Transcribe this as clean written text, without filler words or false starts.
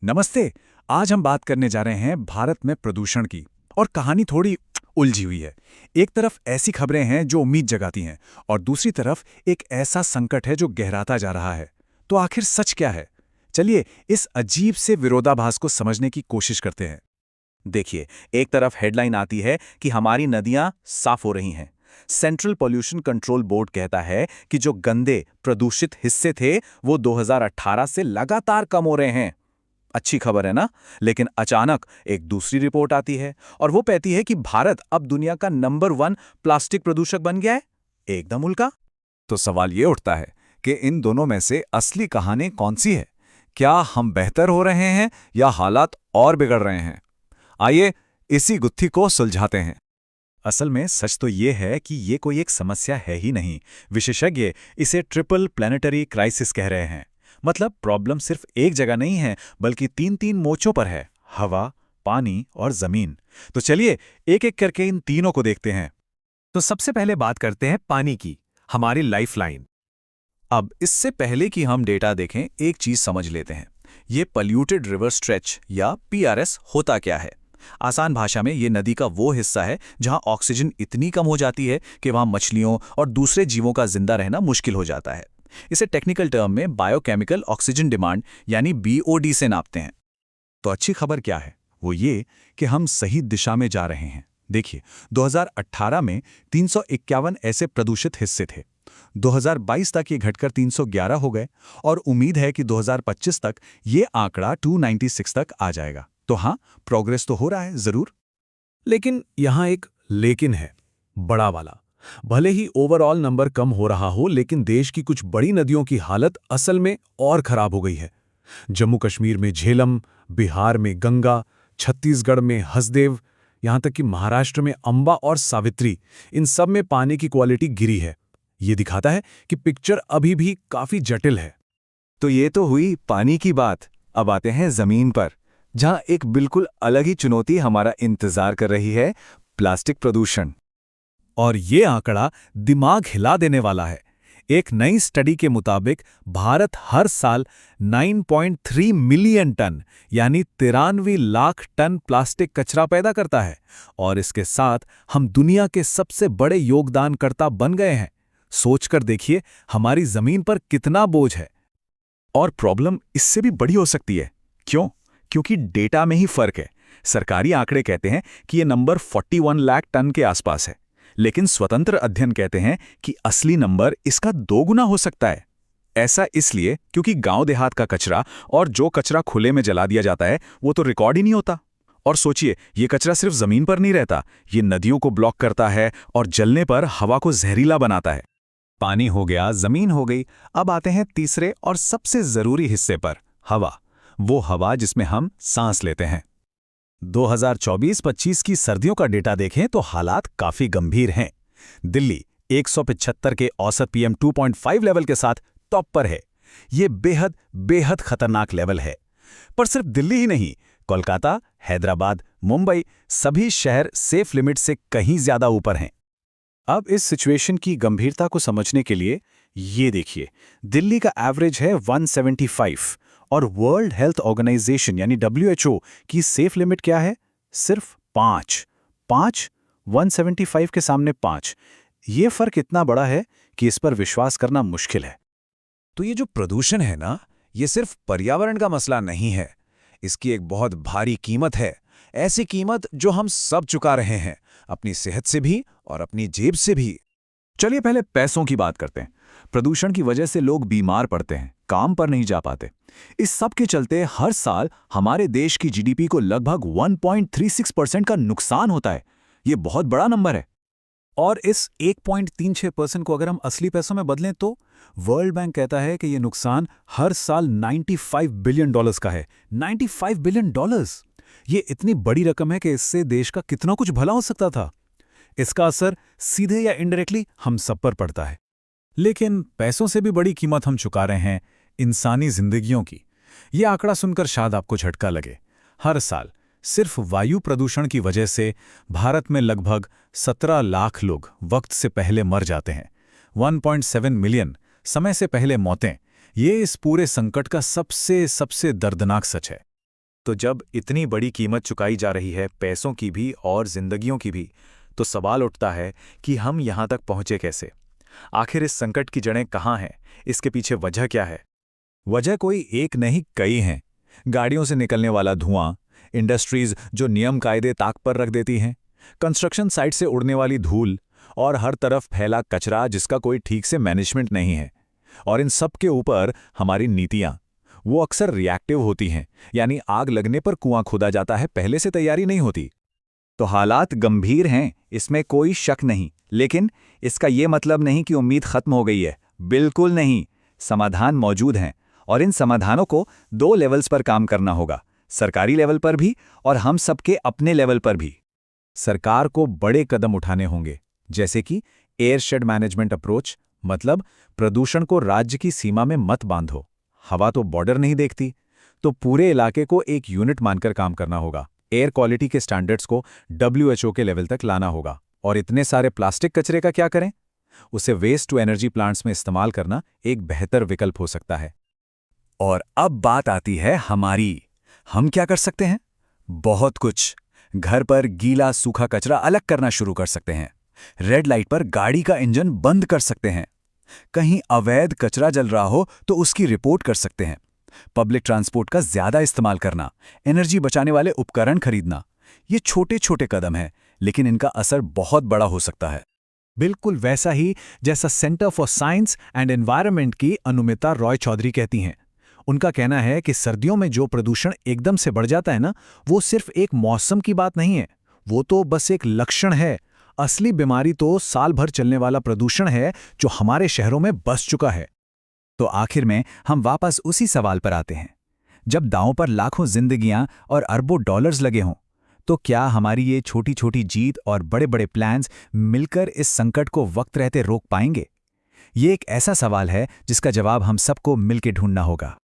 नमस्ते। आज हम बात करने जा रहे हैं भारत में प्रदूषण की। और कहानी थोड़ी उलझी हुई है। एक तरफ ऐसी खबरें हैं जो उम्मीद जगाती हैं और दूसरी तरफ एक ऐसा संकट है जो गहराता जा रहा है। तो आखिर सच क्या है? चलिए इस अजीब से विरोधाभास को समझने की कोशिश करते हैं। देखिए, एक तरफ हेडलाइन आती है कि हमारी नदियां साफ हो रही हैं। सेंट्रल पॉल्यूशन कंट्रोल बोर्ड कहता है कि जो गंदे प्रदूषित हिस्से थे वो 2018 से लगातार कम हो रहे हैं। अच्छी खबर है ना? लेकिन अचानक एक दूसरी रिपोर्ट आती है और वो कहती है कि भारत अब दुनिया का नंबर 1 प्लास्टिक प्रदूषक बन गया है। एकदम उल्टा। तो सवाल ये उठता है कि इन दोनों में से असली कहानी कौन सी है? क्या हम बेहतर हो रहे हैं या हालात और बिगड़ रहे हैं? आइए इसी गुत्थी को सुलझाते हैं। असल में सच तो ये है कि ये कोई एक समस्या है ही नहीं। विशेषज्ञ इसे ट्रिपल प्लैनेटरी क्राइसिस कह रहे हैं। मतलब प्रॉब्लम सिर्फ एक जगह नहीं है, बल्कि तीन तीन मोर्चों पर है: हवा, पानी और जमीन। तो चलिए एक एक करके इन तीनों को देखते हैं। तो सबसे पहले बात करते हैं पानी की, हमारी लाइफलाइन। अब इससे पहले कि हम डेटा देखें, एक चीज समझ लेते हैं। ये पॉल्यूटेड रिवर स्ट्रेच या पीआरएस होता क्या है? आसान भाषा में ये नदी का वो हिस्सा है जहां ऑक्सीजन इतनी कम हो जाती है कि वहां मछलियों और दूसरे जीवों का जिंदा रहना मुश्किल हो जाता है। इसे टेक्निकल टर्म में बायोकेमिकल ऑक्सीजन डिमांड यानी बीओडी से नापते हैं। तो अच्छी खबर क्या है? वो ये कि हम सही दिशा में जा रहे हैं। देखिए, 2018 में 351 ऐसे प्रदूषित हिस्से थे। 2022 तक ये घटकर 311 हो गए और उम्मीद है कि 2025 तक ये आंकड़ा 296 तक आ जाएगा। तो हाँ, प्रोग्रेस तो हो रहा है जरूर। लेकिन यहां एक लेकिन है, बड़ा वाला। भले ही ओवरऑल नंबर कम हो रहा हो, लेकिन देश की कुछ बड़ी नदियों की हालत असल में और खराब हो गई है। जम्मू कश्मीर में झेलम, बिहार में गंगा, छत्तीसगढ़ में हसदेव, यहां तक कि महाराष्ट्र में अंबा और सावित्री, इन सब में पानी की क्वालिटी गिरी है। ये दिखाता है कि पिक्चर अभी भी काफी जटिल है। तो ये तो हुई पानी की बात। अब आते हैं जमीन पर, जहां एक बिल्कुल अलग ही चुनौती हमारा इंतजार कर रही है: प्लास्टिक प्रदूषण। और ये आंकड़ा दिमाग हिला देने वाला है। एक नई स्टडी के मुताबिक भारत हर साल 9.3 मिलियन टन यानी 93 लाख टन प्लास्टिक कचरा पैदा करता है। और इसके साथ हम दुनिया के सबसे बड़े योगदानकर्ता बन गए हैं। सोचकर देखिए हमारी जमीन पर कितना बोझ है। और प्रॉब्लम इससे भी बड़ी हो सकती है। क्यों? क्योंकि डेटा में ही फर्क है। सरकारी आंकड़े कहते हैं कि ये नंबर 41 लाख टन के आसपास है, लेकिन स्वतंत्र अध्ययन कहते हैं कि असली नंबर इसका 2 गुना हो सकता है। ऐसा इसलिए क्योंकि गांव देहात का कचरा और जो कचरा खुले में जला दिया जाता है वो तो रिकॉर्ड ही नहीं होता। और सोचिए, ये कचरा सिर्फ जमीन पर नहीं रहता, ये नदियों को ब्लॉक करता है और जलने पर हवा को जहरीला बनाता है। पानी हो गया, जमीन हो गई। अब आते हैं तीसरे और सबसे जरूरी हिस्से पर, हवा। वो हवा जिसमें हम सांस लेते हैं। 2024-25 की सर्दियों का डेटा देखें तो हालात काफी गंभीर हैं। दिल्ली 175 के औसत पीएम 2.5 लेवल के साथ टॉप पर है। ये बेहद बेहद खतरनाक लेवल है। पर सिर्फ दिल्ली ही नहीं, कोलकाता, हैदराबाद, मुंबई, सभी शहर सेफ लिमिट से कहीं ज्यादा ऊपर हैं। अब इस सिचुएशन की गंभीरता को समझने के लिए ये देखिए, दिल्ली का एवरेज है 175 और वर्ल्ड हेल्थ ऑर्गेनाइजेशन यानी WHO की सेफ लिमिट क्या है? सिर्फ 5। 175 के सामने 5। ये फर्क इतना बड़ा है कि इस पर विश्वास करना मुश्किल है। तो ये जो प्रदूषण है ना, ये सिर्फ पर्यावरण का मसला नहीं है। इसकी एक बहुत भारी कीमत है। ऐसी कीमत जो हम सब चुका रहे हैं, अपनी सेहत से भी और अपनी जेब से भी। चलिए पहले पैसों की बात करते हैं। प्रदूषण की वजह से लोग बीमार पड़ते हैं, काम पर नहीं जा पाते। इस सब के चलते हर साल हमारे देश की जीडीपी को लगभग 1.36% का नुकसान होता है। ये बहुत बड़ा नंबर है। और इस 1.36% को अगर हम असली पैसों में बदलें तो वर्ल्ड बैंक कहता है कि ये नुकसान हर साल $95 बिलियन का है। $95 बिलियन! ये इतनी बड़ी रकम है कि इससे देश का कितना कुछ भला हो सकता था। इसका असर सीधे या इनडायरेक्टली हम सब पर पड़ता है। लेकिन पैसों से भी बड़ी कीमत हम चुका रहे हैं इंसानी जिंदगियों की। ये आंकड़ा सुनकर शायद आपको झटका लगे। हर साल सिर्फ वायु प्रदूषण की वजह से भारत में लगभग 17 लाख लोग वक्त से पहले मर जाते हैं। 1.7 मिलियन समय से पहले मौतें। ये इस पूरे संकट का सबसे दर्दनाक सच है। तो जब इतनी बड़ी कीमत चुकाई जा रही है, पैसों की भी और जिंदगियों की भी, तो सवाल उठता है कि हम यहाँ तक पहुँचे कैसे? आखिर इस संकट की जड़ें कहाँ हैं? इसके पीछे वजह क्या है? वजह कोई एक नहीं, कई हैं। गाड़ियों से निकलने वाला धुआं, इंडस्ट्रीज जो नियम कायदे ताक पर रख देती हैं, कंस्ट्रक्शन साइट से उड़ने वाली धूल और हर तरफ फैला कचरा जिसका कोई ठीक से मैनेजमेंट नहीं है। और इन सब के ऊपर हमारी नीतियां, वो अक्सर रिएक्टिव होती हैं, यानी आग लगने पर कुआं खोदा जाता है, पहले से तैयारी नहीं होती। तो हालात गंभीर हैं, इसमें कोई शक नहीं, लेकिन इसका ये मतलब नहीं कि उम्मीद खत्म हो गई है। बिल्कुल नहीं, समाधान मौजूद हैं और इन समाधानों को 2 लेवल्स पर काम करना होगा, सरकारी लेवल पर भी और हम सबके अपने लेवल पर भी। सरकार को बड़े कदम उठाने होंगे, जैसे कि एयरशेड मैनेजमेंट अप्रोच, मतलब प्रदूषण को राज्य की सीमा में मत बांधो। हवा तो बॉर्डर नहीं देखती, तो पूरे इलाके को एक यूनिट मानकर काम करना होगा। एयर क्वालिटी के स्टैंडर्ड्स को WHO के लेवल तक लाना होगा। और इतने सारे प्लास्टिक कचरे का क्या करें? उसे वेस्ट टू एनर्जी प्लांट्स में इस्तेमाल करना एक बेहतर विकल्प हो सकता है। और अब बात आती है हमारी। हम क्या कर सकते हैं? बहुत कुछ। घर पर गीला सूखा कचरा अलग करना शुरू कर सकते हैं। रेड लाइट पर गाड़ी का इंजन बंद कर सकते हैं। कहीं अवैध कचरा जल रहा हो तो उसकी रिपोर्ट कर सकते हैं। पब्लिक ट्रांसपोर्ट का ज्यादा इस्तेमाल करना, एनर्जी बचाने वाले उपकरण खरीदना, ये छोटे छोटे कदम हैं, लेकिन इनका असर बहुत बड़ा हो सकता है। बिल्कुल वैसा ही जैसा centre for science and environment की अनुमिता रॉय चौधरी कहती हैं। उनका कहना है कि सर्दियों में जो प्रदूषण एकदम से बढ़ जाता है ना, वो सिर्फ एक मौसम की बात नहीं है, वो तो बस एक लक्षण है। असली बीमारी तो साल भर चलने वाला प्रदूषण है जो हमारे शहरों में बस चुका है। तो आखिर में हम वापस उसी सवाल पर आते हैं। जब दांव पर लाखों जिंदगियां और अरबों डॉलर्स लगे हों, तो क्या हमारी ये छोटी छोटी जीत और बड़े बड़े प्लान्स मिलकर इस संकट को वक्त रहते रोक पाएंगे? ये एक ऐसा सवाल है जिसका जवाब हम सबको मिलकर ढूंढना होगा।